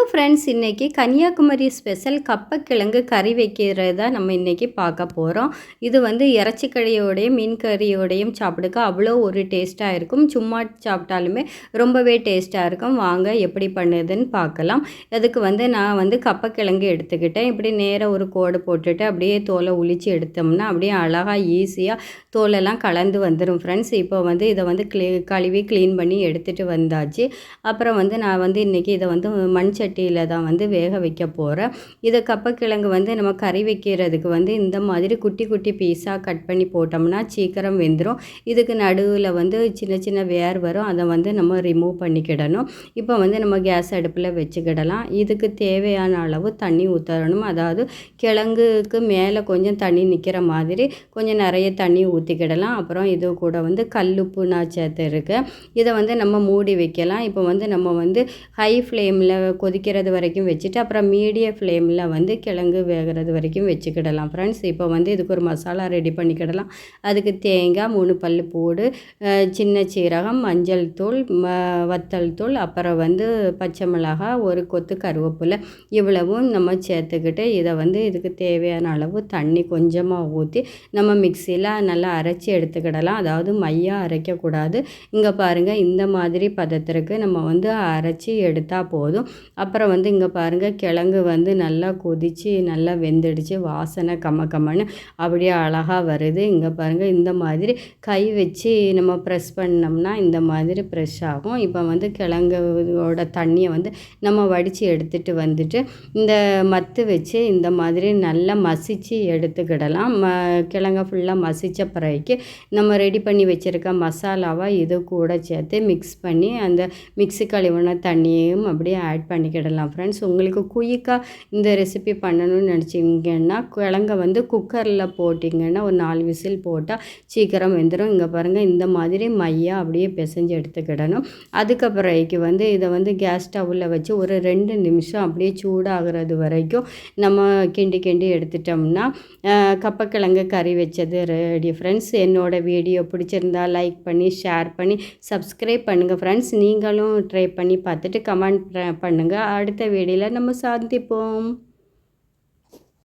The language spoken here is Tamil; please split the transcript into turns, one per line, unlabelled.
ஃப்ரெண்ட்ஸ், இன்றைக்கி கன்னியாகுமரி ஸ்பெஷல் கப்பக்கிழங்கு கறி வைக்கிறது தான் நம்ம இன்றைக்கி பார்க்க போகிறோம். இது வந்து இறைச்சி கறியோடையும் மீன் கறியோடையும் சாப்பிடுக்க அவ்வளோ ஒரு டேஸ்ட்டாக இருக்கும். சும்மா சாப்பிட்டாலுமே ரொம்பவே டேஸ்ட்டாக இருக்கும். வாங்க எப்படி பண்ணுதுன்னு பார்க்கலாம். அதுக்கு வந்து நான் வந்து கப்பக்கிழங்கு எடுத்துக்கிட்டேன். இப்படி நேராக ஒரு கோடு போட்டுட்டு அப்படியே தோலை உளித்து எடுத்தோம்னா அப்படியே அழகாக ஈஸியாக தோலெல்லாம் கலந்து வந்துடும் ஃப்ரெண்ட்ஸ். இப்போ வந்து இதை வந்து கழுவி க்ளீன் பண்ணி எடுத்துகிட்டு வந்தாச்சு. அப்புறம் வந்து நான் வந்து இன்றைக்கி இதை வந்து மண் சட்டியில் தான் வந்து வேக வைக்க போகிறேன். இதை கப்பக்கிழங்கு வந்து நம்ம கறி வைக்கிறதுக்கு வந்து இந்த மாதிரி குட்டி குட்டி பீஸாக கட் பண்ணி போட்டோம்னா சீக்கிரம் வெந்துடும். இதுக்கு நடுவில் வந்து சின்ன சின்ன வேர் வரும், அதை வந்து நம்ம ரிமூவ் பண்ணிக்கிடணும். இப்போ வந்து நம்ம கேஸ் அடுப்பில் வச்சுக்கிடலாம். இதுக்கு தேவையான அளவு தண்ணி ஊற்றணும். அதாவது கிழங்குக்கு மேலே கொஞ்சம் தண்ணி நிற்கிற மாதிரி கொஞ்சம் நிறைய தண்ணி ஊற்றிக்கிடலாம். அப்புறம் இது கூட வந்து கல்லுப்பு நான் சேர்த்துருக்கேன். இதை வந்து நம்ம மூடி வைக்கலாம். இப்போ வந்து நம்ம வந்து ஹை ஃப்ளேமில் கொதிக்கிறது வரைக்கும் வச்சுட்டு அப்புறம் மீடியம் ஃப்ளேமில் வந்து கிழங்கு வேகிறது வரைக்கும் வச்சுக்கிடலாம் ஃப்ரெண்ட்ஸ். இப்போ வந்து இதுக்கு ஒரு மசாலா ரெடி பண்ணிக்கிடலாம். அதுக்கு தேங்காய் 3 பல் பூடு, சின்ன சீரகம், மஞ்சள் தூள், வத்தல் தூள், அப்புறம் வந்து பச்சை மிளகாய், ஒரு கொத்து கருவேப்பிலை, இவ்வளவும் நம்ம சேர்த்துக்கிட்டு இதை வந்து இதுக்கு தேவையான அளவு தண்ணி கொஞ்சமாக ஊற்றி நம்ம மிக்சியில் நல்லா அரைச்சி எடுத்துக்கிடலாம். அதாவது மையாக அரைக்கக்கூடாது. இங்கே பாருங்கள், இந்த மாதிரி பதத்திற்கு நம்ம வந்து அரைச்சி எடுத்தால் போதும். அப்புறம் வந்து இங்கே பாருங்கள், கிழங்கு வந்து நல்லா கொதித்து நல்லா வெந்துடுச்சு. வாசனை கம்மன்னு அப்படியே அழகாக வருது. இங்கே பாருங்கள், இந்த மாதிரி கை வச்சு நம்ம ப்ரெஸ் பண்ணோம்னா இந்த மாதிரி ப்ரெஷ் ஆகும். இப்போ வந்து கிழங்கோட தண்ணியை வந்து நம்ம வடித்து எடுத்துகிட்டு வந்துட்டு இந்த மத்து வச்சு இந்த மாதிரி நல்லா மசித்து எடுத்துக்கிடலாம். கிழங்க ஃபுல்லாக மசித்த பிறகு நம்ம ரெடி பண்ணி வச்சுருக்க மசாலாவை இது கூட சேர்த்து மிக்ஸ் பண்ணி அந்த மிக்ஸி கழுவின தண்ணியையும் அப்படியே ஆட் பண்ணிக்கிடலாம் ஃப்ரெண்ட்ஸ். உங்களுக்கு குயிக்காக இந்த ரெசிபி பண்ணணும்னு நினச்சிங்கன்னா கிழங்க வந்து குக்கரில் போட்டிங்கன்னா ஒரு 4 விசில் போட்டால் சீக்கிரம் வெந்துடும். இங்கே பாருங்கள், இந்த மாதிரி மையாக அப்படியே பிசைஞ்சு எடுத்துக்கிடணும். அதுக்கப்புறக்கு வந்து இதை வந்து கேஸ் ஸ்டவ்வில் வச்சு ஒரு 2 நிமிஷம் அப்படியே சூடாகிறது வரைக்கும் நம்ம கிண்டி எடுத்துட்டோம்னா கப்பக்கிழங்கு கறி வச்சது ரெடி ஃப்ரெண்ட்ஸ். என்னோடய வீடியோ பிடிச்சிருந்தா லைக் பண்ணி ஷேர் பண்ணி சப்ஸ்கிரைப் பண்ணுங்கள் ஃப்ரெண்ட்ஸ். நீங்களும் ட்ரை பண்ணி பார்த்துட்டு கமெண்ட் பண்ணுங்கள். அடுத்த வீடியோவில் நம்ம சந்திப்போம்.